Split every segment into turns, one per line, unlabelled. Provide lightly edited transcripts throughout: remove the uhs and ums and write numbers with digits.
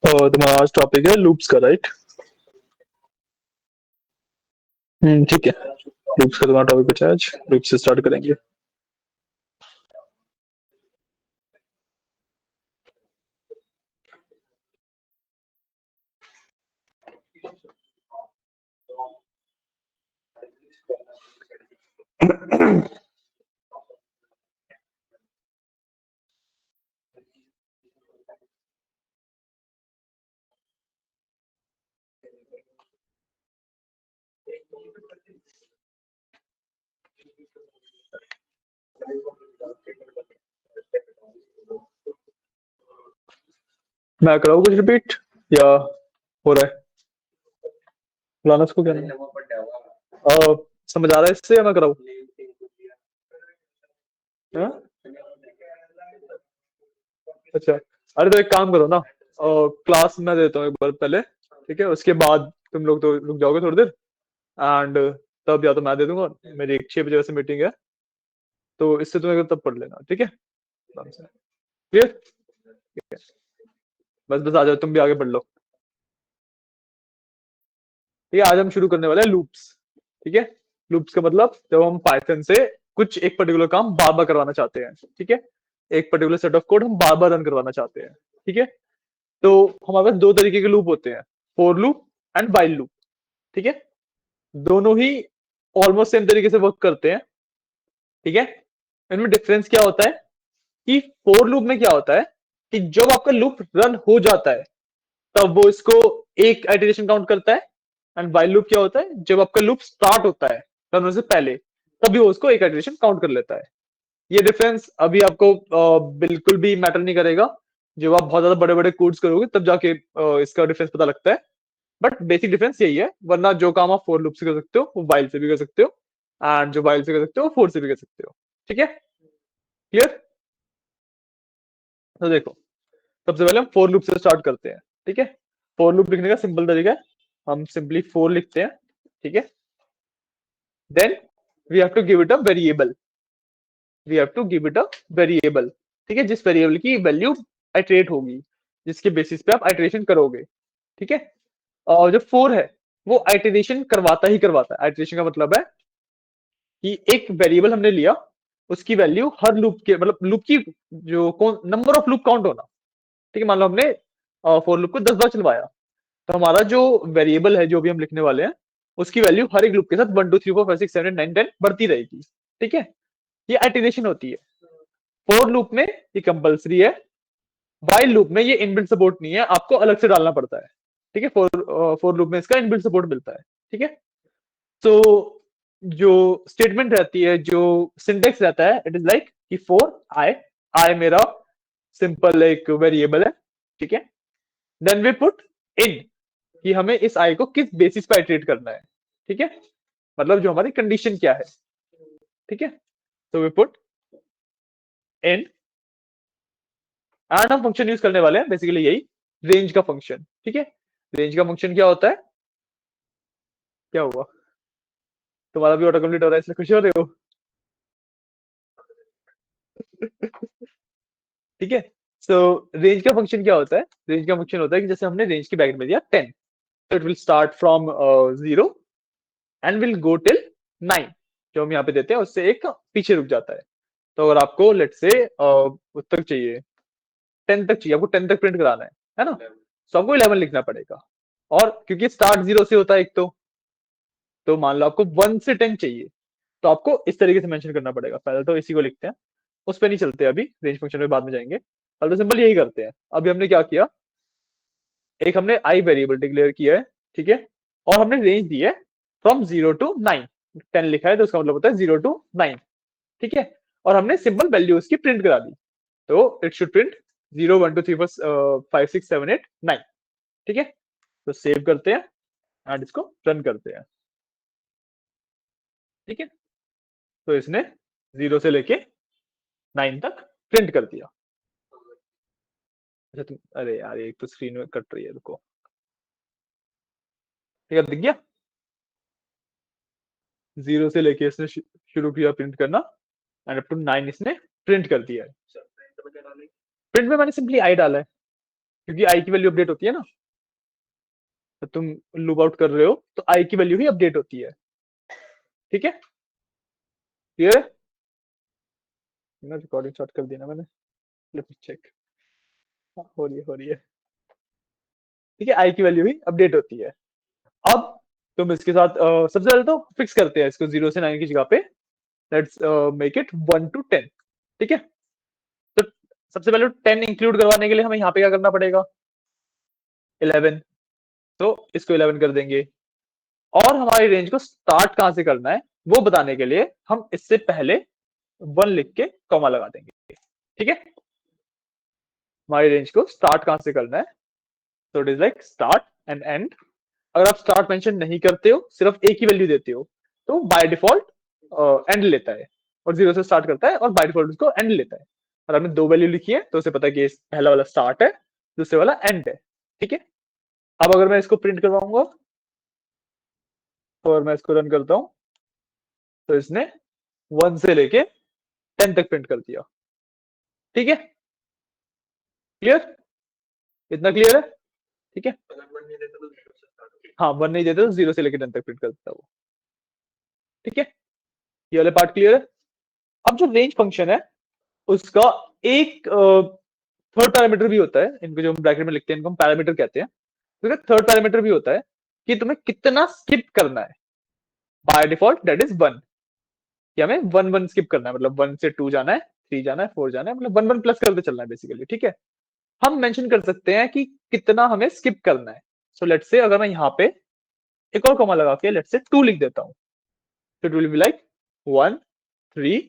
और तुम्हारा आज टॉपिक है लूप्स का, राइट? ठीक है। लूप्स का तुम्हारा टॉपिक बचा है आज, लूप से स्टार्ट करेंगे। मैं कराऊँ कुछ रिपीट या हो रहा है? बुलाना उसको क्या नहीं? समझ आ रहा है इससे या मैं कराऊँ? हाँ? अच्छा, अरे तो एक काम करो ना, क्लास में देता हूँ एक बार पहले, ठीक है? उसके बाद तुम लोग तो रुक जाओगे थोड़ी देर, एंड तब या तो मैं दे दूंगा। मेरी 6 बजे वैसे मीटिंग है, तो इससे तुम्हें तब पढ़ लेना, ठीक है? क्लियर? बस बस आ जाओ, तुम भी आगे पढ़ लो। ठीक है, आज हम शुरू करने वाले हैं लूप्स। ठीक है, लूप्स का मतलब जब हम पाइथन से कुछ एक पर्टिकुलर काम बार बार करवाना चाहते हैं, ठीक है? एक पर्टिकुलर सेट ऑफ कोड हम बार बार रन करवाना चाहते हैं, ठीक है? तो हमारे पास दो तरीके के लूप होते हैं, for loop and while loop, ठीक है? दोनों ही ऑलमोस्ट सेम तरीके से वर्क करते हैं, ठीक है? इनमें डिफरेंस क्या होता है कि फॉर लूप में क्या होता है कि जब आपका लूप रन हो जाता है तब वो इसको एक आइटरेशन काउंट करता है, एंड व्हाइल लूप क्या होता है जब आपका लूप स्टार्ट होता है रन होने से पहले, तभी वो उसको एक आइटरेशन काउंट कर लेता है। ये डिफरेंस अभी आपको बिल्कुल भी मैटर नहीं करेगा। जब आप बहुत ज्यादा बड़े बड़े कोड्स करोगे तब जाके इसका डिफरेंस पता लगता है, बट बेसिक डिफरेंस यही है। वरना जो काम आप फॉर लूप से कर सकते हो वो व्हाइल से भी कर सकते हो, एंड जो व्हाइल से कर सकते हो वो फॉर से भी कर सकते हो, ठीक है? क्लियर? तो देखो, सबसे पहले हम फॉर लूप से स्टार्ट करते हैं, ठीक है? फॉर लूप लिखने का सिंपल तरीका है, हम सिंपली फॉर लिखते हैं, ठीक है? Then we have to give it a variable, we have to give it a variable, ठीक है? जिस वेरिएबल की वैल्यू आइटरेट होगी, जिसके बेसिस पे आप आइटरेशन करोगे, ठीक है? और जो फोर है वो आइटरेशन करवाता ही करवाता है। आइटरेशन का मतलब है कि एक वेरिएबल हमने लिया, उसकी वैल्यू हर लूप के मतलब लूप की जो कौन नंबर ऑफ लूप काउंट होना, ठीक है? मान लो हमने फॉर लूप को 10 बार चलवाया, तो हमारा जो वेरिएबल है जो भी हम लिखने वाले हैं उसकी वैल्यू हर एक लूप के साथ 1 2 3 4 5 6 7 8 9 10 बढ़ती रहेगी, ठीक है? ये आइटरेशन होती है। फॉर लूप में ये कंपलसरी है, व्हाइल लूप में ये इनबिल्ट सपोर्ट नहीं है, आपको अलग से डालना पड़ता है, ठीक है? फॉर लूप में इसका इनबिल्ट सपोर्ट मिलता है, ठीक है? तो जो स्टेटमेंट रहती है, जो सिंटेक्स रहता है, इट इज लाइक कि फॉर आई, आई मेरा सिंपल एक वेरिएबल है, ठीक है? देन वी पुट इन कि हमें इस आई को किस बेसिस पे आइटरेट करना है, ठीक है? मतलब जो हमारी कंडीशन क्या है, ठीक है? तो वी पुट इन, एंड हम फंक्शन यूज करने वाले हैं बेसिकली यही, रेंज का फंक्शन, ठीक है? रेंज का फंक्शन क्या होता है? क्या हुआ? तुम्हारा भी ऑटो कंप्लीट हो रहा है इसलिए खुश हो रहे हो? ठीक है। सो रेंज का फंक्शन क्या होता है? रेंज का फंक्शन होता है कि जैसे हमने रेंज के ब्रैकेट में दिया 10, तो it will start from 0 and will go till 9, जो हम यहाँ पे देते हैं उससे एक पीछे रुक जाता है। तो अगर आपको लेट से तक चाहिए, 10 तक चाहिए, आपको 10 तक प्रिंट कराना है ना? तो आपको 11 लिखना पड़ेगा, और क्योंकि स्टार्ट 0 से होता है एक, तो मान लो आपको 1 से 10 चाहिए, तो आपको इस तरीके से मेंशन करना पड़ेगा। पहले तो इसी को लिखते हैं, उस पर नहीं चलते अभी, रेंज फंक्शन में बाद में जाएंगे। तो सिंपल यही करते हैं। अभी हमने क्या किया, एक हमने आई वेरिएबल डिक्लेयर किया है, ठीक है? और हमने रेंज दी है फ्रॉम 0 to 9, 10 लिखा है तो उसका मतलब होता है 0 to 9, ठीक है? और हमने सिंपल वैल्यू उसकी प्रिंट करा दी, तो इट शुड प्रिंट 0 1 2 3 4 5 6 7 8 9। ठीक है, तो सेव करते हैं एंड इसको रन करते हैं। ठीक है, तो इसने 0 से लेके 9 तक प्रिंट कर दिया। अच्छा तुम, अरे यार एक तो स्क्रीन में कट रही है, रुको। ठीक है, दिख गया। 0 से लेके इसने शुरू किया प्रिंट करना एंड अप टू 9 इसने प्रिंट कर दिया है। प्रिंट में मैंने सिंपली आई डाला है, क्योंकि आई की वैल्यू अपडेट होती है ना, तो तुम लूप आउट कर रहे हो तो आई की वैल्यू ही अपडेट होती है। ठीक है, क्लियर है? रिकॉर्डिंग स्टार्ट कर दी ना मैंने, लेट मी चेक। हो रही है, हो रही है। ठीक है, आई की वैल्यू ही अपडेट होती है। अब तुम इसके साथ सबसे पहले तो फिक्स करते हैं इसको 0 से 9 की जगह पे, लेट्स मेक इट 1 to 10। ठीक है, तो सबसे पहले 10 इंक्लूड करवाने के लिए हमें यहाँ पे क्या करना पड़ेगा, 11, तो इसको 11 कर देंगे। और हमारी रेंज को स्टार्ट कहां से करना है वो बताने के लिए हम इससे पहले 1 लिख के कॉमा लगा देंगे। ठीक है, हमारी रेंज को स्टार्ट कहां से करना है, तो it is like start and and. अगर आप स्टार्ट मेंशन नहीं करते हो, सिर्फ एक ही वैल्यू देते हो, तो बाय डिफॉल्ट एंड लेता है, और 0 से स्टार्ट करता है और बाय डिफॉल्ट उसको एंड लेता है। और आपने 2 वैल्यू लिखी है तो उसे पता है कि पहला वाला स्टार्ट है, दूसरे वाला एंड है। ठीक है, अब अगर मैं इसको प्रिंट करवाऊंगा और मैं इसको रन करता हूं, तो इसने 1 से लेके 10 तक प्रिंट कर दिया। ठीक है, क्लियर? इतना क्लियर है? ठीक है, हाँ 1 नहीं देता तो 0 से लेके 10 तक प्रिंट कर देता वो। ठीक है, ये वाले पार्ट क्लियर है? अब जो रेंज फंक्शन है उसका एक थर्ड पैरामीटर भी होता है, इनको जो हम ब्रैकेट में लिखते हैं इनको हम पैरामीटर कहते हैं। तो थर्ड पैरामीटर भी होता है कि तुम्हें कितना स्किप करना है। बाय डिफॉल्ट दैट इज 1, कि हमें 1 1 स्किप करना है, मतलब 1 से 2 जाना है, 3 जाना है, 4 जाना है, मतलब 1 1 प्लस करते चलना है बेसिकली। ठीक है, हम मेंशन कर सकते हैं कि कितना हमें स्किप करना है। सो लेट्स से अगर मैं यहाँ पे एक और कॉमा लगा के लेट्स से 2 लिख देता हूँ, तो इट विल बी लाइक 1 3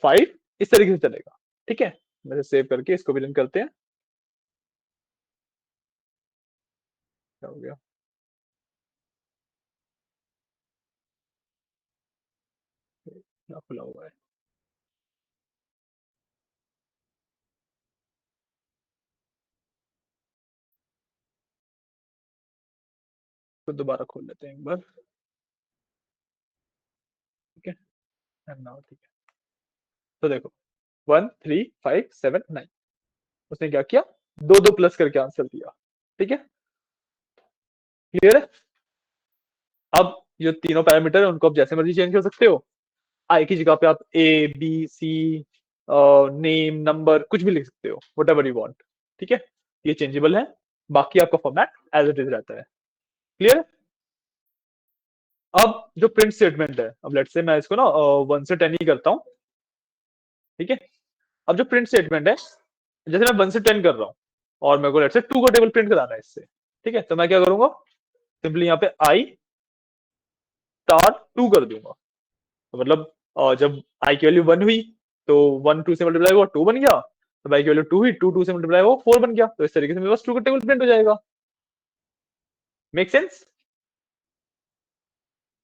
5, इस तरीके से चलेगा। ठीक है, मैं सेव करके इसको भी रन करते हैं। क्या हो गया? क्या खुला हुआ है? तो दोबारा खोल लेते हैं एक बार। ठीक है, एंड नाउ ठीक है, तो देखो 1 3 5 7 9, उसने क्या किया, दो दो प्लस करके आंसर दिया। ठीक है, क्लियर है? अब जो तीनों पैरामीटर है उनको आप जैसे मर्जी चेंज कर सकते हो। आई की जगह पे आप A B C name number कुछ भी लिख सकते हो, वट एवर यू वॉन्ट। ठीक है, ये चेंजेबल है, बाकी आपका फॉर्मेट एज इट इज रहता है। क्लियर? अब जो प्रिंट स्टेटमेंट है, अब लेट्स से मैं इसको ना 1 से 10 ही करता हूँ। ठीक है, अब जो प्रिंट स्टेटमेंट है, जैसे मैं 1 से 10 कर रहा हूँ और मेरे को लेट्स से 2 का टेबल प्रिंट कराना है इससे। ठीक है, तो मैं क्या करूंगा, सिंपली यहाँ पे आई स्टार 2 कर दूंगा। तो मतलब जब आई की वैल्यू 1 हुई तो 1 2 से मल्टीप्लाई हुआ 2 बन गया, तो आई की वैल्यू 2 हुई 2 2 से मल्टीप्लाई हुआ 4 बन गया। तो इस तरीके से मेरे पास 2 का टेबल प्रिंट हो जाएगा। Make sense?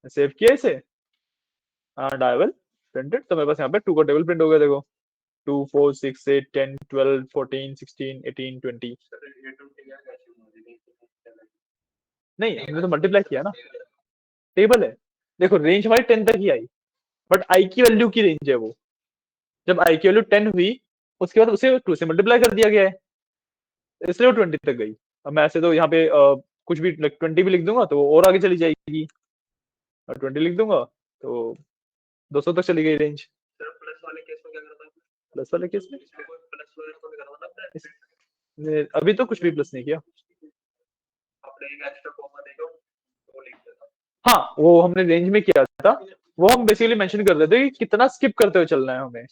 सेव किया इसे and I will print it, तो मेरे पास यहाँ पे 2 का टेबल प्रिंट हो गया। देखो 2 4 6 8 10 12 14 16 18 20। नहीं, हमने तो मल्टीप्लाई किया ना, टेबल है। देखो रेंज हमारी 10 तक ही आई, बट आई की वैल्यू की रेंज है वो। जब आई की वैल्यू 10 हुई उसके बाद उसे 2 से मल्टीप्लाई कर दिया गया है, इसलिए वो 20 तक गई। अब मैं ऐसे तो यहाँ पे कुछ भी 20 भी लिख दूंगा तो वो और आगे चली जाएगी, और 20 लिख दूंगा तो 200 तक चली गई रेंज। प्लस वाले केस में अभी तो कुछ भी प्लस नहीं किया। हाँ, वो हमने रेंज में किया था, वो हम बेसिकली मेंशन कर देते कि कितना स्किप करते हुए चलना है हमें।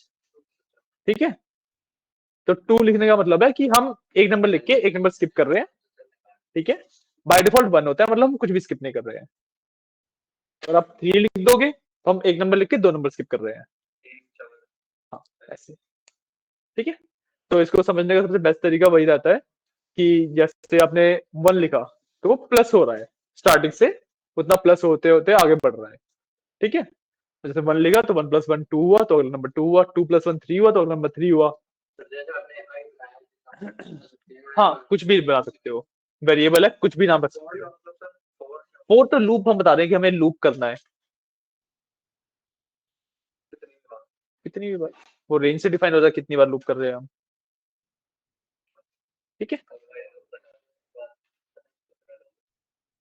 ठीक है, तो 2 लिखने का मतलब है कि हम एक नंबर लिख के एक नंबर स्किप कर रहे हैं। ठीक है, बाय डिफॉल्ट 1 होता है, मतलब हम कुछ भी स्किप नहीं कर रहे हैं। और आप 3 लिख दोगे तो हम एक नंबर लिख के 2 नंबर स्किप कर रहे हैं। ऐसे, ठीक है। तो इसको समझने का सबसे बेस्ट तरीका वही रहता है कि जैसे आपने 1 लिखा तो वो प्लस हो रहा है स्टार्टिंग से, उतना प्लस होते होते आगे बढ़ रहा है, ठीक है। तो जैसे 1 लिखा तो 1 + 1 2 हुआ, तो अगला नंबर 2 हुआ, 2 + 1 3 हुआ, तो अगला नंबर 3 हुआ। हाँ, कुछ भी बना सकते हो, वेरिएबल है, कुछ भी नाम रख सकते हो। फोर तो लूप हम बता रहे हैं कि हमें लूप करना है कितनी भी बार, वो रेंज से डिफाइन होता है कितनी बार लूप कर रहे हैं हम, ठीक है।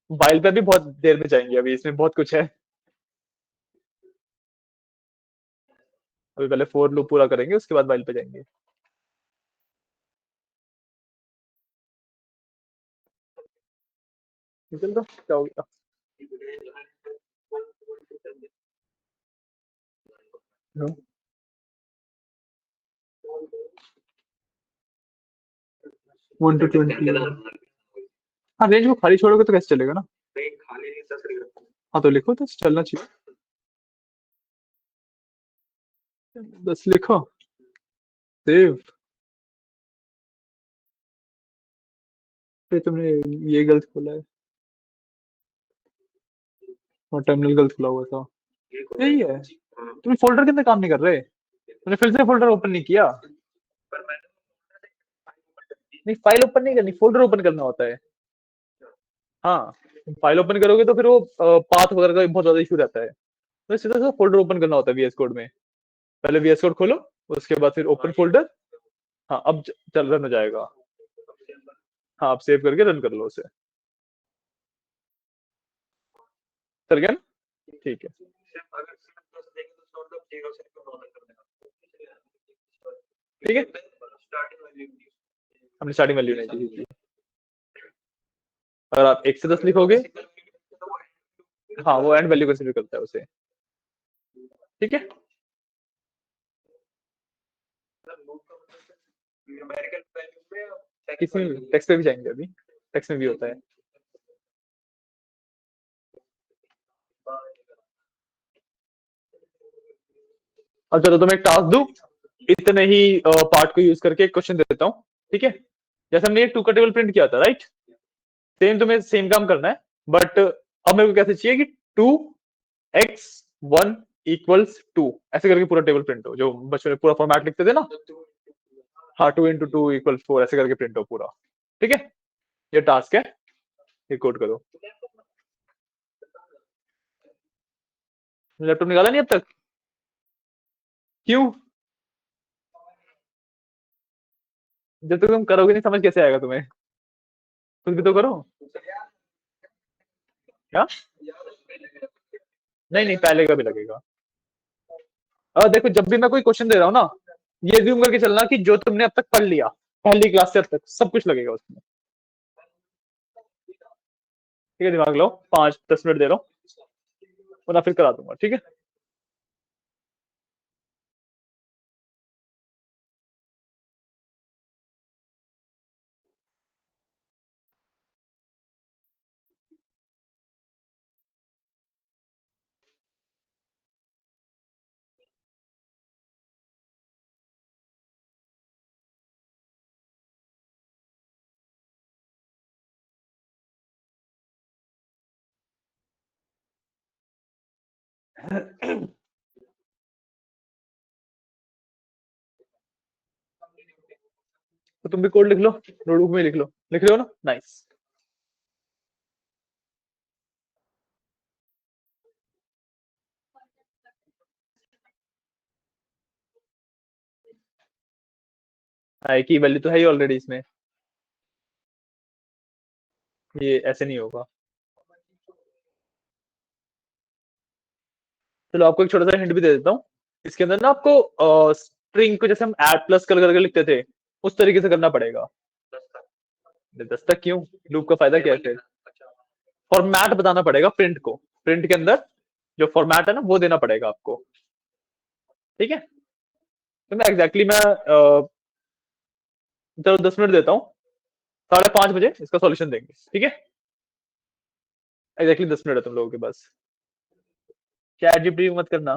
वाइल पे भी बहुत देर में जाएंगे, अभी इसमें बहुत कुछ है। अभी पहले फोर लूप पूरा करेंगे, उसके बाद वाइल पे जाएंगे। निकल दो, क्या हो गया। 1 to 20। हाँ, रेंज को खाली छोड़ोगे तो कैसे चलेगा ना। हाँ, तो लिखो तो चलना चाहिए। 10 लिखो, सेव। तुमने ये गलत खोला है, और टर्मिनल गलत खुला हुआ था। यही है, तुम फोल्डर के अंदर काम नहीं कर रहे, तुमने फिर से फोल्डर ओपन नहीं किया। नहीं, फाइल ओपन नहीं करनी, फोल्डर ओपन करना होता है। हाँ, फाइल ओपन करोगे तो फिर वो पाथ वगैरह का बहुत ज्यादा इशू रहता है, तो सीधा सीधा फोल्डर ओपन करना होता है वीएस कोड में। पहले वीएस कोड खोलो, उसके बाद फिर ओपन फोल्डर। हाँ, अब चल रन हो जाएगा। हाँ, आप सेव करके रन कर लो उसे। चल गया ना, ठीक है। ठीक है, हमने स्टार्टिंग वैल्यू नहीं दी थी। अगर आप 1 से 10 लिखोगे, हाँ, वो एंड वैल्यू कंसिडर करता है उसे, ठीक है। किसी में टेक्स्ट पे भी जाएंगे, अभी टेक्स्ट में भी होता है। अब चलो तुम्हें एक टास्क दूं, इतने ही पार्ट को यूज करके एक क्वेश्चन देता हूँ, ठीक है। जैसे हमने ये 2 का टेबल प्रिंट किया था, राइट। सेम तुम्हें सेम काम करना है, बट अब मेरे को कैसे चाहिए कि 2x1 = 2, ऐसे करके पूरा टेबल प्रिंट हो, जो बच्चों ने पूरा फॉर्मेट लिखते थे ना। हाँ, 2 × 2 = 4, ऐसे करके प्रिंट हो पूरा, ठीक है। ये टास्क है, ये कोड करो। लैपटॉप निकाला नहीं अब तक, क्यों। जब तक तुम करोगे नहीं, समझ कैसे आएगा तुम्हें, खुद भी तो करो। क्या, नहीं नहीं, पहले का भी लगेगा। देखो, जब भी मैं कोई क्वेश्चन दे रहा हूँ ना, ये ज्यूम करके चलना कि जो तुमने अब तक पढ़ लिया, पहली क्लास से अब तक सब कुछ लगेगा उसमें, ठीक है। दिमाग लो, 5-10 मिनट दे रहा हूँ, वरना फिर करा दूंगा, ठीक है। तो तुम भी कोड लिख लो, नोटबुक में लिख लो, लिख रहे हो ना, नाइस। आई की वैल्यू तो है ही ऑलरेडी इसमें, ये ऐसे नहीं होगा। चलो, आपको एक छोटा सा हिंट भी दे देता हूँ। इसके अंदर ना आपको स्ट्रिंग को जैसे हम ऐड प्लस कर करके लिखते थे, उस तरीके से करना पड़ेगा। 10 तक क्यों, लूप का फायदा क्या है फिर। फॉर्मेट बताना पड़ेगा प्रिंट को, प्रिंट के अंदर जो फॉर्मेट है ना, वो देना पड़ेगा आपको, ठीक है। तो मैं एग्जैक्टली मैं चलो 10 मिनट देता हूँ, 5:30 बजे इसका सॉल्यूशन देंगे, ठीक है। एग्जैक्टली 10 मिनट है तुम लोगों के पास। चैट जीपीटी मत करना,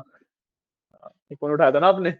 फोन उठाया था ना आपने।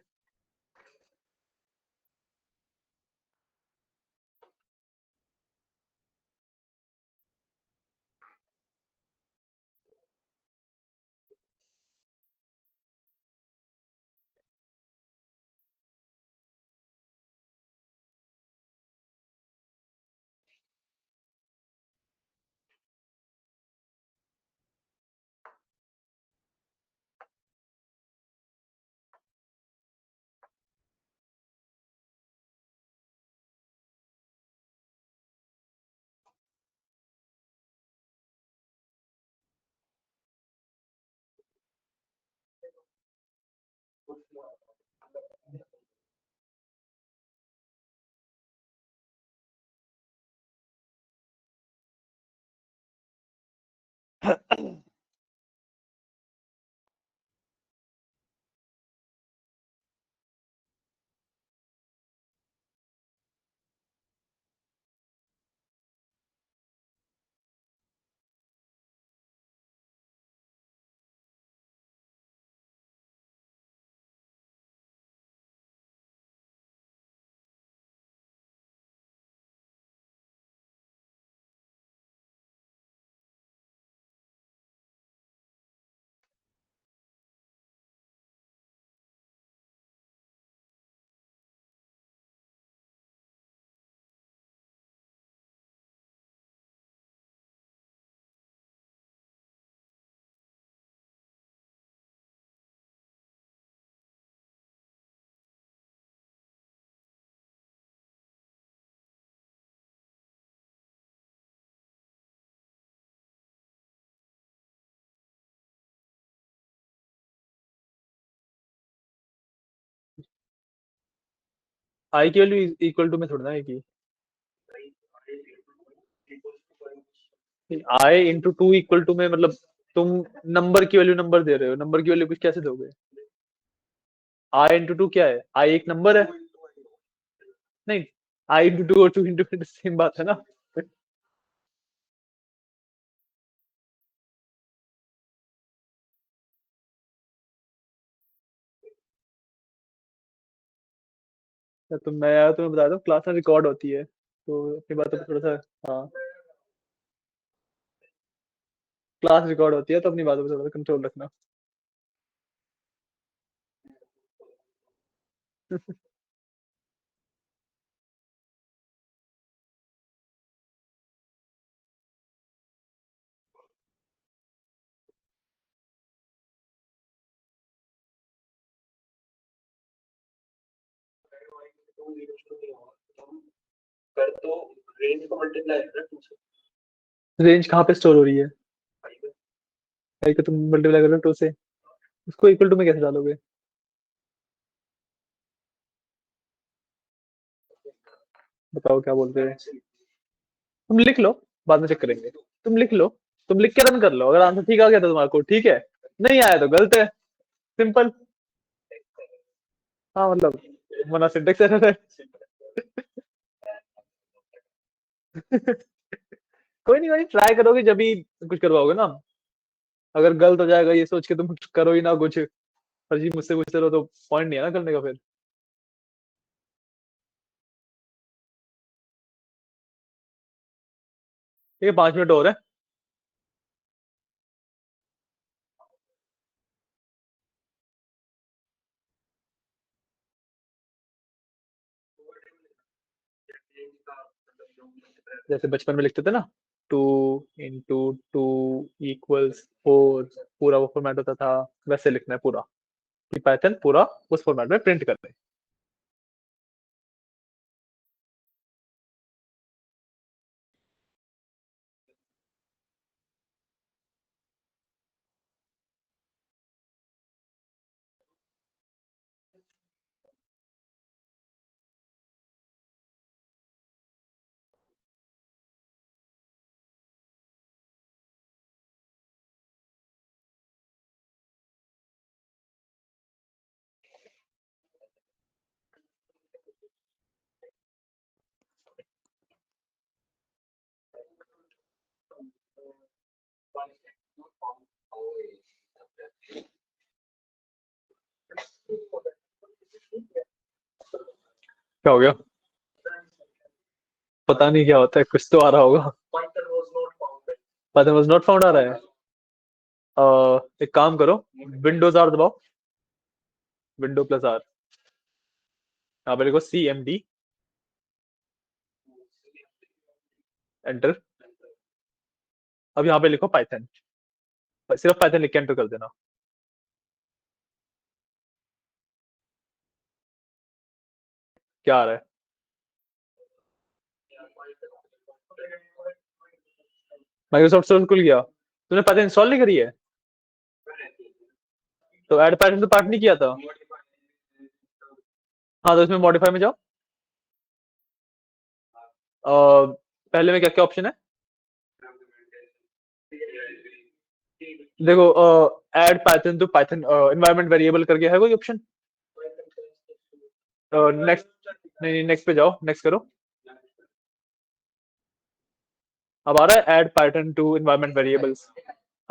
आई की वैल्यू इक्वल टू में थोड़ा ना है कि आई इंटू टू इक्वल टू में, मतलब तुम नंबर की वैल्यू नंबर दे रहे हो, नंबर की वैल्यू कुछ कैसे दोगे? आई इंटू टू क्या है? आई एक नंबर है। नहीं, आई इंटू टू और टू इंटू सेम बात है ना। तो मैं यार तुम्हें बता दूं, क्लास में रिकॉर्ड होती है तो अपनी बातों पे थोड़ा सा। हाँ, क्लास रिकॉर्ड होती है तो अपनी बातों पे थोड़ा सा कंट्रोल रखना। रेंज कहाँ पे स्टोर हो रही है? आई को तुम मल्टीप्लाई करो टू से, उसको इक्वल टू में कैसे डालोगे? बताओ क्या बोलते हैं। तुम लिख लो, बाद में चेक करेंगे। तुम लिख लो, तुम लिख के रन कर लो, अगर आंसर ठीक आ गया तो तुम्हारा कोड ठीक है, नहीं आया तो गलत है। सिंपल। हाँ मतलब, वरना सिंटेक्स एरर है। कोई नहीं, कोई नहीं, ट्राई करोगे जब भी कुछ करवाओगे ना। अगर गलत हो जाएगा ये सोच के तुम करो ही ना कुछ, फर्जी मुझसे पूछते रहो तो पॉइंट नहीं है ना करने का फिर। ठीक है, 5 मिनट और है। जैसे बचपन में लिखते थे ना, 2 इंटू 2 इक्वल्स 4, पूरा वो फॉर्मेट होता था, वैसे लिखना है पूरा, कि पैटर्न पूरा उस फॉर्मेट में प्रिंट कर दे। क्या हो गया? पता नहीं क्या होता है, कुछ तो आ रहा होगा। पैटर्न वाज नॉट फाउंड आ रहा है। एक काम करो, विंडोज आर दबाओ, विंडो प्लस आर, यहाँ पे लिखो CMD, एंटर। अब यहाँ पे लिखो पाइथन, सिर्फ पाइथन लिख के एंटर कर देना। क्या आ रहा है? माइक्रोसॉफ्ट सर्च खुल गया, तूने पाइथन इंस्टॉल नहीं करी है? तो ऐड पैटर्न तो पार्ट नहीं किया था। हाँ, तो इसमें मॉडिफाई में जाओ। पहले में क्या क्या ऑप्शन है? देखो add Python to Python environment variable करके है कोई ऑप्शन? नेक्स्ट, नहीं नेक्स्ट पे जाओ, नेक्स्ट करो। अब आ रहा है add Python to environment variables.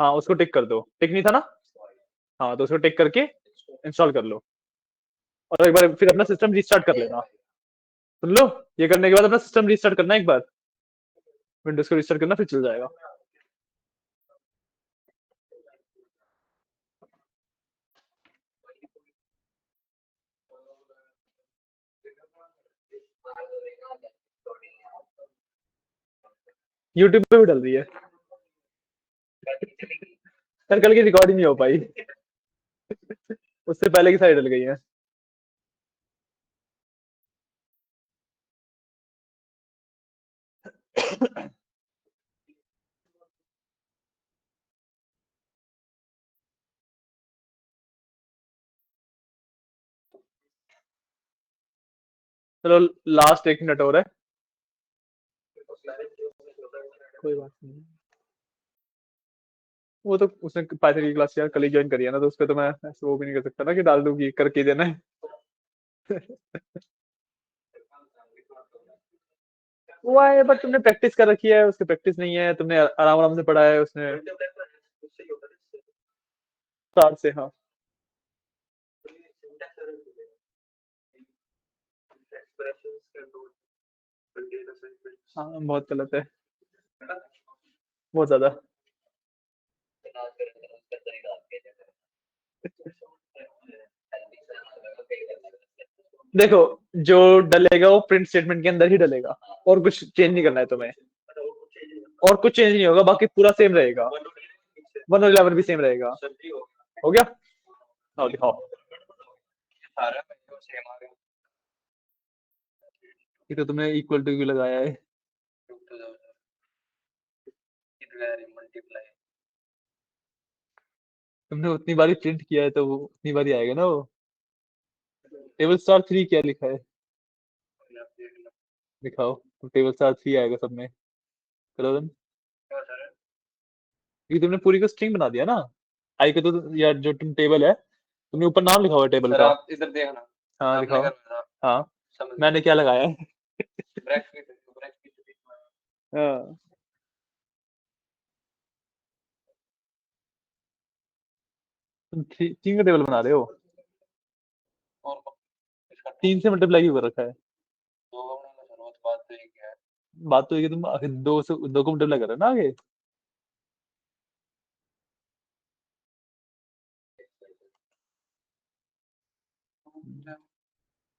हाँ उसको टिक कर दो, टिक नहीं था ना? हाँ तो उसको टिक करके इंस्टॉल कर लो, और एक बार फिर अपना सिस्टम रीस्टार्ट कर लेना। सुन लो, ये करने के बाद अपना सिस्टम रीस्टार्ट करना एक बार, विंडोज को रीस्टार्ट करना, फिर चल जाएगा। यूट्यूब पे भी डल रही है यार, कल की रिकॉर्डिंग नहीं हो पाई, उससे पहले की सारी डल गई है। चलो लास्ट 1 मिनट और है, कोई बात नहीं। वो तो उसने पाइथन की क्लास यार कल ही ज्वाइन करी है ना, तो उस पर तो मैं ऐसे वो भी नहीं कर सकता ना कि डाल दूंगी करके ही देना है। वो है बट तुमने प्रैक्टिस कर रखी है, उसकी प्रैक्टिस नहीं है, तुमने आराम आराम से पढ़ा है उसने। स्टार्ट से हाँ। हाँ बहुत गलत है, बहुत ज्यादा। देखो जो डलेगा वो प्रिंट स्टेटमेंट के अंदर ही डलेगा, और कुछ चेंज नहीं करना है तुम्हें, और कुछ चेंज नहीं होगा, बाकी पूरा सेम रहेगा। 1 और 11 भी सेम रहेगा। हो गया? आओ दिखाओ। ये तो तुमने इक्वल टू क्यों लगाया है? तुमने उतनी बारी प्रिंट किया है तो वो उतनी बारी आएगा ना वो। टेबल स्टार 3 क्या लिखा है? दिखाओ, तो टेबल स्टार 3 आएगा सब में। करो रन। ये तुमने पूरी को स्ट्रिंग बना दिया ना। आई के तो यार जो तुम टेबल है, तुमने ऊपर नाम लिखा हुआ है टेबल का। आप इधर देखना। हाँ दिखाओ। हाँ मैंने क्या लगाया है? हाँ, तुम 3 का टेबल बना रहे हो, 3 से मल्टीप्लाई क्यों कर रखा है? बात तो ये कि तुम आगे 2 को मल्टीप्लाई कर रहे हो ना आगे।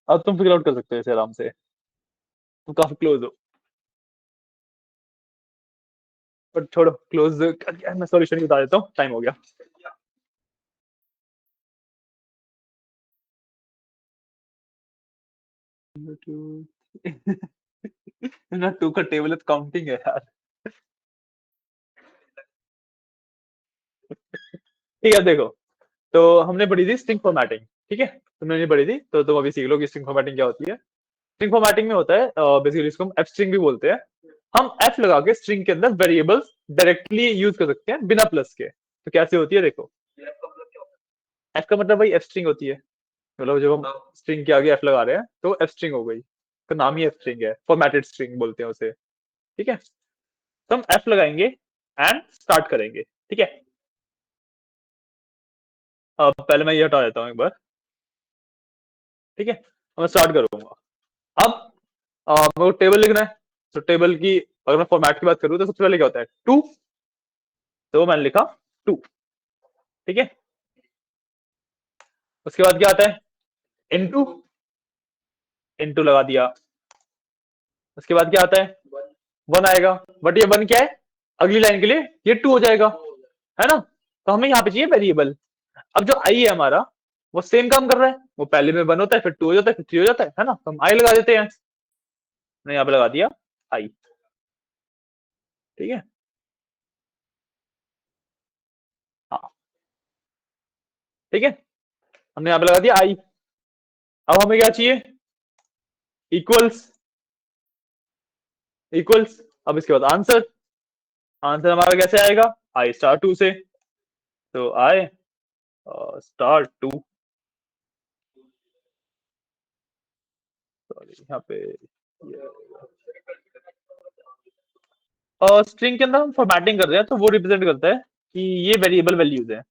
अब तुम फिगर आउट कर सकते हो इसे आराम से, तुम काफी क्लोज हो। बट छोड़ो, क्लोज मैं सॉल्यूशन बता देता हूँ, टाइम हो गया। ना 2 का टेबल है तो काउंटिंग है यार। ठीक है देखो, तो हमने पढ़ी थी स्ट्रिंग फॉर्मेटिंग, ठीक है, तुमने नहीं पढ़ी थी तो तुम अभी सीख लो कि स्ट्रिंग फॉर्मेटिंग क्या होती है। स्ट्रिंग फॉर्मेटिंग में होता है बेसिकली, इसको हम एफ स्ट्रिंग भी बोलते हैं। हम एफ लगा के स्ट्रिंग के अंदर वेरिएबल्स डायरेक्टली यूज कर सकते हैं बिना प्लस के। तो कैसे होती है देखो, एफ का मतलब भाई एफ स्ट्रिंग होती है, मतलब जब हम स्ट्रिंग के आगे एफ लगा रहे हैं तो एफ स्ट्रिंग हो गई, तो नाम ही एफ स्ट्रिंग है, फॉर्मेटेड स्ट्रिंग बोलते हैं उसे। ठीक है, तो हम एफ लगाएंगे एंड स्टार्ट करेंगे, ठीक है। अब पहले मैं ये हटा देता हूँ एक बार, ठीक है, अब मैं स्टार्ट करूंगा। अब मेरे को टेबल लिखना है, तो टेबल की अगर मैं फॉर्मेट की बात करूँ तो सबसे पहले क्या होता है, टू, तो मैंने लिखा टू, ठीक है। उसके बाद क्या आता है, इनटू, इनटू लगा दिया। उसके बाद क्या आता है, वन आएगा, बट ये वन क्या है, अगली लाइन के लिए ये टू हो जाएगा, है ना। तो हमें यहाँ पे चाहिए वेरिएबल। अब जो आई है हमारा, वो सेम काम कर रहा है, वो पहले में वन होता है, फिर टू हो जाता है, फिर थ्री हो जाता है ना, तो हम आई लगा देते हैं। मैंने यहाँ पे लगा दिया आई, ठीक है। हाँ ठीक है, हमने यहाँ पे लगा दिया आई। अब हमें क्या चाहिए, इक्वल्स, इक्वल्स। अब इसके बाद आंसर, आंसर हमारा कैसे आएगा, आई स्टार टू से। तो आई स्टार टू, सॉरी यहाँ पे स्ट्रिंग के अंदर हम फॉर्मेटिंग कर रहे हैं, तो वो रिप्रेजेंट करता है कि ये वेरिएबल वैल्यूज है।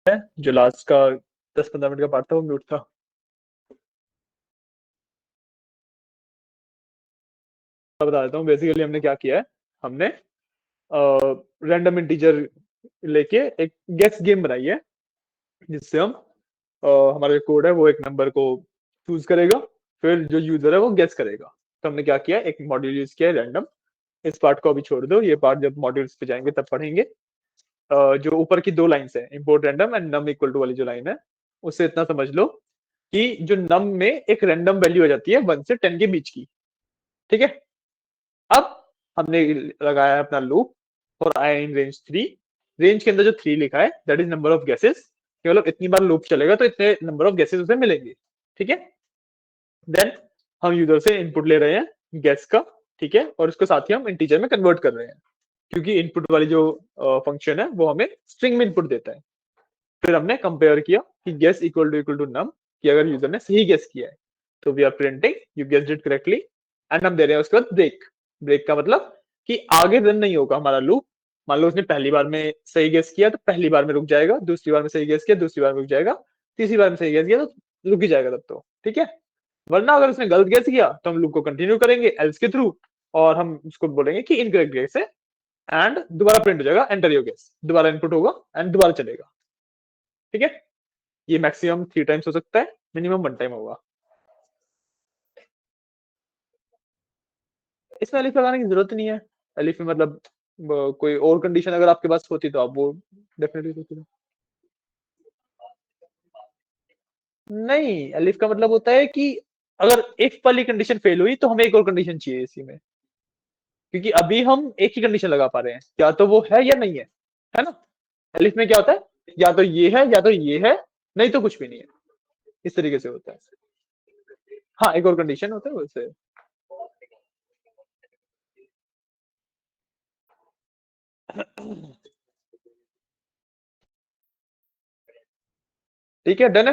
जो लास्ट का 10-15 मिनट का पार्ट था वो म्यूट था। बता देता हूँ बेसिकली हमने क्या किया है। हमने रैंडम इंटीजर लेके एक गेस गेम बनाई है, जिससे हम हमारा जो कोड है वो एक नंबर को चूज करेगा, फिर जो यूजर है वो गेस करेगा। तो हमने क्या किया, एक मॉड्यूल यूज किया है रैंडम। इस पार्ट को अभी छोड़ दो, ये पार्ट जब मॉड्यूल्स पे जाएंगे तब पढ़ेंगे। जो ऊपर की 2 लाइन्स है, import random and num equal to वाली जो लाइन है, उससे इतना समझ लो कि जो नम में एक रैंडम वैल्यू आ जाती है 1 से 10 के बीच की। ठीक है। अब हमने लगाया है अपना loop for I in range 3। Range के अंदर जो 3 लिखा है that is number of guesses, केवल इतनी बार लूप चलेगा तो इतने नंबर ऑफ गेसेस उसे मिलेंगे। ठीक है। देन हम यूजर से इनपुट ले रहे हैं गेस का। ठीक है। और इसको साथ ही हम इंटीजर में कन्वर्ट कर रहे हैं, क्योंकि इनपुट वाली जो फंक्शन है वो हमें स्ट्रिंग में इनपुट देता है। फिर हमने कंपेयर किया कि गेस इक्वल टू नम, कि अगर यूजर ने सही गेस किया है तो we are printing you guessed it correctly. And हम दे रहे हैं उसके बाद ब्रेक। ब्रेक का मतलब कि आगे रन नहीं होगा हमारा लूप। मान लो उसने पहली बार में सही गेस किया तो पहली बार में रुक जाएगा, दूसरी बार में सही गेस किया दूसरी बार में रुक जाएगा, तीसरी बार में सही गेस किया तो रुक ही जाएगा तब तो। ठीक है। वरना अगर उसने गलत गेस किया तो हम लूप को कंटिन्यू करेंगे एल्स के थ्रू, और हम उसको बोलेंगे कि इनकरेक्ट गेस है, एंड दोबारा प्रिंट हो जाएगा एंटर योर गेस, दोबारा इनपुट होगा एंड दोबारा चलेगा। ठीक है। ये मैक्सिमम 3 टाइम्स हो सकता है, मिनिमम 1 टाइम होगा। इसमें अलिफ लगाने की जरूरत नहीं है। अलिफ में मतलब कोई और कंडीशन अगर आपके पास होती तो आप वो डेफिनेटली सोचते। नहीं, अलिफ का मतलब होता है कि अगर एक वाली कंडीशन फेल हुई तो हमें एक और कंडीशन चाहिए इसी में, क्योंकि अभी हम एक ही कंडीशन लगा पा रहे हैं, या तो वो है या नहीं है ना। अलिफ में क्या होता है, या तो ये है या तो ये है, नहीं तो कुछ भी नहीं है। इस तरीके से होता है। हाँ, एक और कंडीशन होता है वैसे। ठीक है, डन है।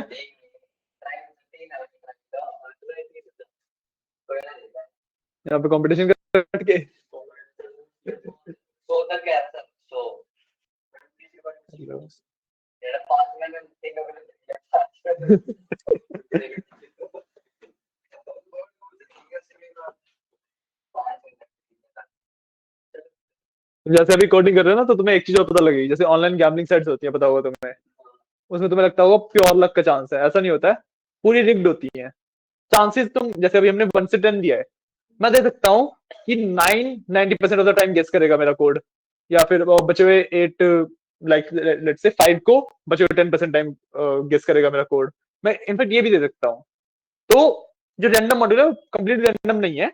यहाँ पे कंपटीशन कट के जैसे अभी कोडिंग कर रहे हो ना, तो तुम्हें एक चीज और पता लगेगी, जैसे ऑनलाइन गैम्बलिंग साइट्स होती है, पता होगा तुम्हें। उसमें तुम्हें लगता होगा प्योर लक का चांस है, ऐसा नहीं होता है। पूरी रिग्ड होती है। चांसेस तुम जैसे अभी हमने 1 से 10 दिया है, मैं दे सकता हूँ कि 90% ऑफ द टाइम गेस करेगा मेरा कोड, या फिर वो बचे हुए 8, लाइक लेट्स से 5 को बचे हुए 10% टाइम गेस करेगा मेरा कोड। मैं इनफैक्ट ये भी दे सकता हूँ। तो जो रैंडम मॉड्यूल है कंप्लीट रैंडम नहीं है।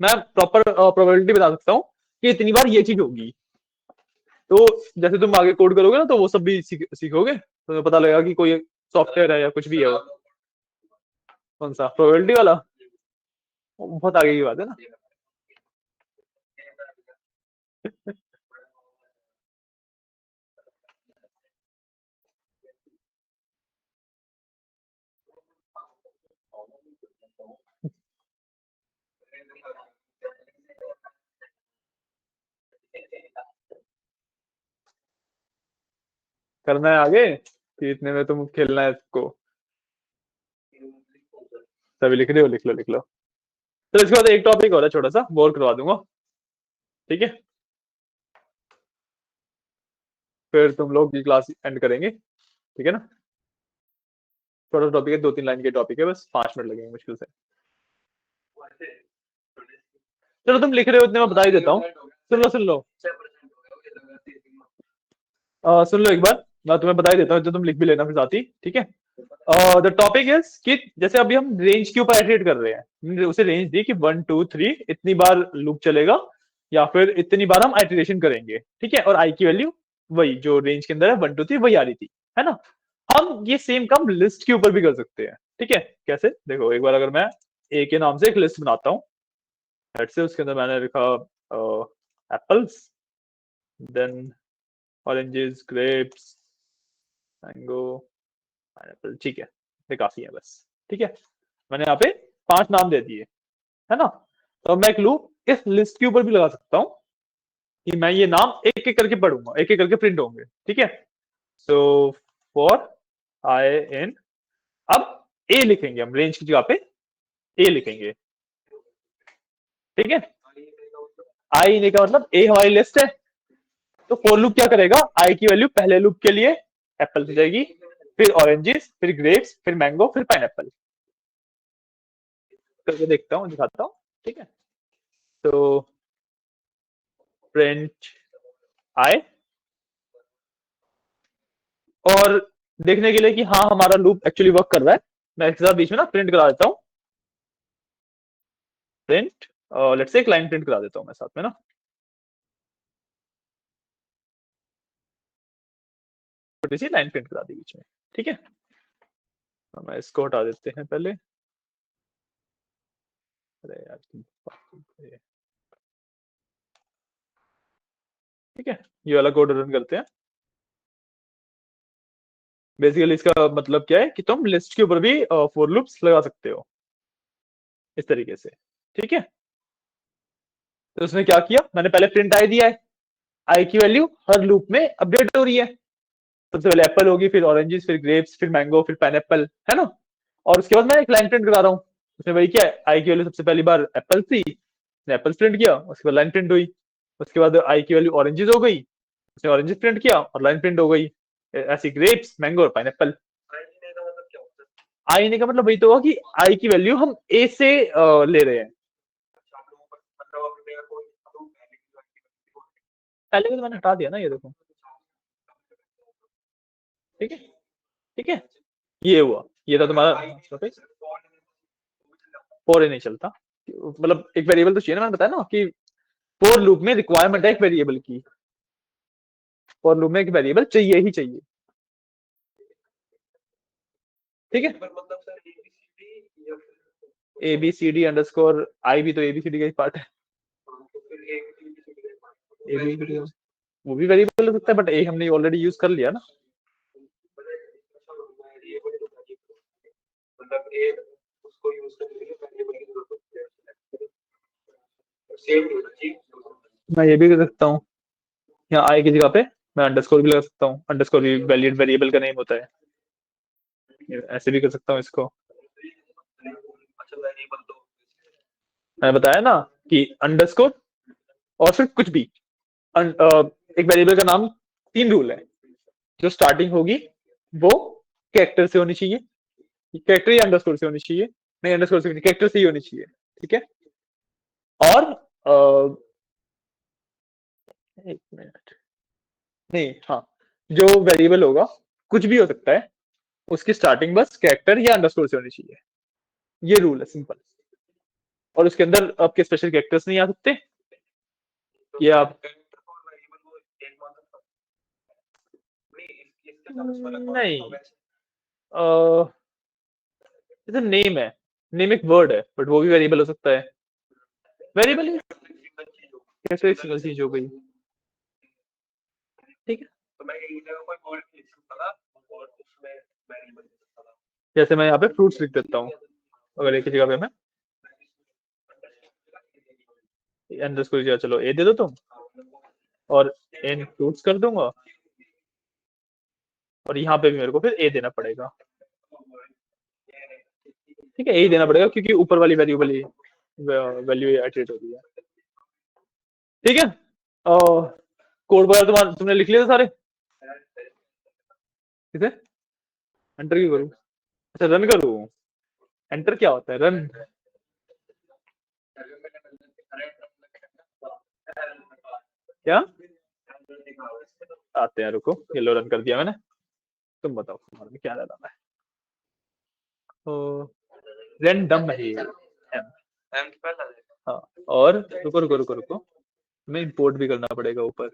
मैं प्रॉपर प्रोबेबिलिटी बता सकता हूँ कि इतनी बार ये चीज होगी। तो जैसे तुम आगे कोड करोगे ना, तो वो सब भी सीखोगे, तो तुम्हें पता लगेगा कि कोई सॉफ्टवेयर है या कुछ भी है वो। कौन सा प्रोबेबिलिटी वाला? वो बहुत आगे की बात है ना। करना है आगे कि इतने में तुम खेलना है इसको? सभी लिख रहे हो, लिख लो लिख लो। तो इसके बाद एक टॉपिक और है छोटा सा, वो और करवा दूंगा। ठीक है। फिर तुम लोग की क्लास एंड करेंगे। ठीक है ना। छोटा टॉपिक है, 2-3 लाइन के टॉपिक है, बस 5 मिनट लगेंगे मुश्किल से। चलो तुम लिख रहे हो इतने, मैं बता ही देता हूँ। सुन लो सुन लो। सुन लो एक बार, मैं तुम्हें बता ही देता हूँ, जो तुम लिख भी लेना फिर साथ ही। ठीक है। द टॉपिक इज कि जैसे अभी हम रेंज के ऊपर एटरेट कर रहे हैं, हमने उसे रेंज दी कि 1 2 3 इतनी बार लूप चलेगा, या फिर इतनी बार हम आइटरेशन करेंगे। ठीक है। और आई की वैल्यू वही जो रेंज के अंदर है 1 2 3 वही आ रही थी, है ना। हम ये सेम काम लिस्ट के ऊपर भी कर सकते हैं। ठीक है। कैसे, देखो एक बार, अगर मैं ए के नाम से एक लिस्ट बनाता हूँ, से उसके अंदर मैंने लिखा apples, then oranges, grapes, mango, pineapple. ठीक है, ये काफी है बस। ठीक है। मैंने यहाँ पे 5 नाम दे दिए, है ना। तो मैं एक लूप इस लिस्ट के ऊपर भी लगा सकता हूँ कि मैं ये नाम एक एक करके पढ़ूंगा, एक एक करके प्रिंट होंगे। ठीक है। सो फॉर आई इन, अब ए लिखेंगे हम, रेंज की जगह पे ए लिखेंगे, ठीक है। आई इन का मतलब ए हमारी लिस्ट है, तो फॉर लूप क्या करेगा, आई की वैल्यू पहले लूप के लिए एप्पल हो जाएगी, फिर ऑरेंजेस, फिर ग्रेप्स, फिर मैंगो, फिर पाइनएप्पल। करके देखता हूँ, दिखाता हूँ, ठीक है। तो प्रिंट आई, और देखने के लिए कि हाँ हमारा लूप एक्चुअली वर्क कर रहा है, मैं इसके साथ बीच में ना प्रिंट करा देता हूँ, प्रिंट, लेट्स से एक लाइन प्रिंट करा देता हूँ मैं साथ में ना, छोटी सी लाइन प्रिंट करा दी बीच में, ठीक है। तो मैं इसको हटा देते हैं पहले, अरे यार ठीक है, ये वाला कोड रन करते हैं। बेसिकली इसका मतलब क्या है कि तुम लिस्ट के ऊपर भी फॉर लूप्स लगा सकते हो इस तरीके से, ठीक है। तो उसने क्या किया, मैंने पहले प्रिंट आई दिया है, आई की वैल्यू हर लूप में अपडेट हो रही है, सबसे पहले एप्पल होगी, फिर ऑरेंजेस, फिर ग्रेप्स, फिर मैंगो, फिर पाइनएप्पल, है ना। और उसके बाद मैं एक लाइन प्रिंट करा रहा हूँ, उसने वही किया, आई की वैल्यू सबसे पहली बार एप्पल थी, उसने एप्पल प्रिंट किया, उसके बाद लाइन प्रिंट हुई, उसके बाद आई की वैल्यू ऑरेंजेस हो गई, उसने ऑरेंजेस प्रिंट किया और लाइन प्रिंट हो गई, ऐसी ग्रेप्स, मैंगो और पाइनएप्पल। आई ने का मतलब वही तो होगा कि आई की वैल्यू हम ए से ले रहे हैं, पहले भी तो मैंने हटा दिया ना, ये देखो, ठीक है, ठीक है, ये हुआ, ये था तुम्हारा, फोर नहीं चलता, मतलब एक वेरिएबल तो चाहिए ना, मैंने बताया ना कि फोर लूप में रिक्वायरमेंट है एक वेरिएबल की, फोर लूप में एक वेरिएबल चाहिए ही चाहिए, ठीक है। A B C D underscore I भी तो ए बी सी डी का ही पार्ट है, ए बी वो भी वेरिएबल हो सकता है, बट ए हमने ऑलरेडी यूज कर लिया ना। मैं ये भी कर सकता हूँ, यहाँ आई की जगह पे मैं अंडरस्कोर भी लगा सकता हूँ, अंडरस्कोर भी वैलिड वेरिएबल का नेम होता है, ऐसे भी कर सकता हूँ इसको। मैंने बताया ना कि अंडरस्कोर और फिर कुछ भी, एक वेरिएबल का नाम, तीन रूल है, जो स्टार्टिंग होगी वो कैरेक्टर से होनी चाहिए, कैरेक्टर या अंडरस्कोर से होनी चाहिए, नहीं अंडरस्कोर से नहीं, कैरेक्टर से ही होनी चाहिए, ठीक है। और एक मिनट, नहीं हाँ, जो वेरिएबल होगा कुछ भी हो सकता है, उसकी स्टार्टिंग बस कैरेक्टर या अंडरस्कोर से होनी चाहिए, ये रूल है सिंपल। और उसके अंदर आपके स्पेशल कैरेक्टर्स नहीं आ सकते, ये आप नहीं, जैसे नेम है, नेम एक वर्ड है, बट वो भी वेरिएबल हो सकता है, वेरिएबल कैसे एक सिंगल चीज हो गई, ठीक है। जैसे मैं यहाँ पे फ्रूट्स लिख देता हूँ, अगर एक ही जगह पे मैं अंडरस्कोर, चलो ए दे दो तुम, और इन फ्रूट्स कर दूंगा, और यहाँ पे भी मेरे को फिर ए देना पड़ेगा, ठीक है, ए ही देना पड़ेगा क्योंकि ऊपर वाली वेरिएबल ही वैल्यू एट्रीट हो रही है, ठीक है। कोड वगैरह तुम्हारा तुमने लिख लिया था सारे, किसे एंटर क्यों करूँ, अच्छा रन करूँ, एंटर क्या होता है, रन, क्या आते हैं, रुको, ये लो रन कर दिया मैंने, तुम बताओ तुम्हारे में क्या डाला है, तो रैंडम है ये, हाँ, और रुको रुको रुको रुको, मैं इंपोर्ट भी करना पड़ेगा ऊपर,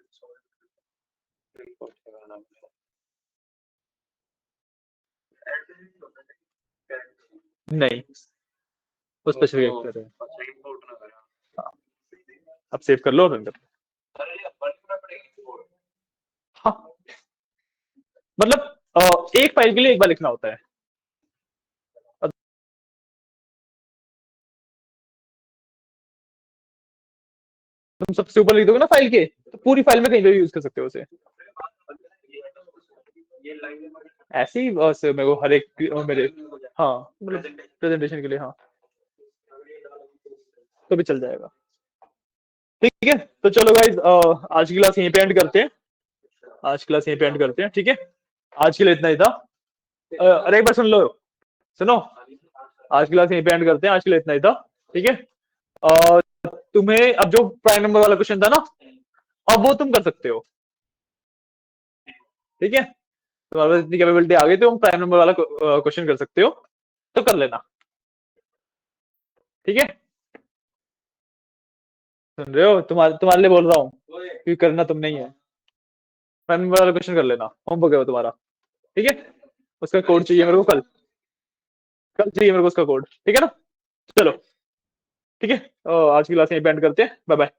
नहीं वो स्पेसिफिक एक्टर है, हाँ, अब सेव कर लो, रन कर लो, हाँ, मतलब एक फाइल के लिए एक बार लिखना होता है, तुम सबसे ऊपर लिख दोगे ना फाइल के, तो पूरी फाइल में कहीं पे भी यूज कर सकते हो उसे, ऐसे ही बस मेरे को हर एक मेरे, हाँ मतलब प्रेजेंटेशन के लिए, हाँ तो भी चल जाएगा। ठीक है, तो चलो गाइज, आज की क्लास यहीं पे एंड करते हैं। आज क्लास यहीं पे एंड करते हैं, ठीक है। आज के लिए इतना ही था। अरे एक बार सुन लो, सुनो, आज की क्लास यहीं पे एंड करते हैं, आज के लिए इतना ही था, ठीक है। अ, तुम्हें अब जो प्राइम नंबर वाला क्वेश्चन था ना, अब वो तुम कर सकते हो, ठीक है। तुम्हारे पास इतनी कैपेबिलिटी आ गई तो तुम प्राइम नंबर वाला क्वेश्चन कर सकते हो, तो कर लेना, ठीक है। सुन रहे हो, तुम्हारे तुम्हारे लिए बोल रहा हूँ, क्योंकि करना तुम नहीं है। प्राइम नंबर वाला क्वेश्चन कर लेना, होमवर्क है वो तुम्हारा, ठीक है। उसका कोड चाहिए मेरे को कल, कल चाहिए मेरे को उसका कोड, ठीक है ना। चलो, ठीक है। आज की क्लास यहीं पे एंड करते हैं, बाय बाय।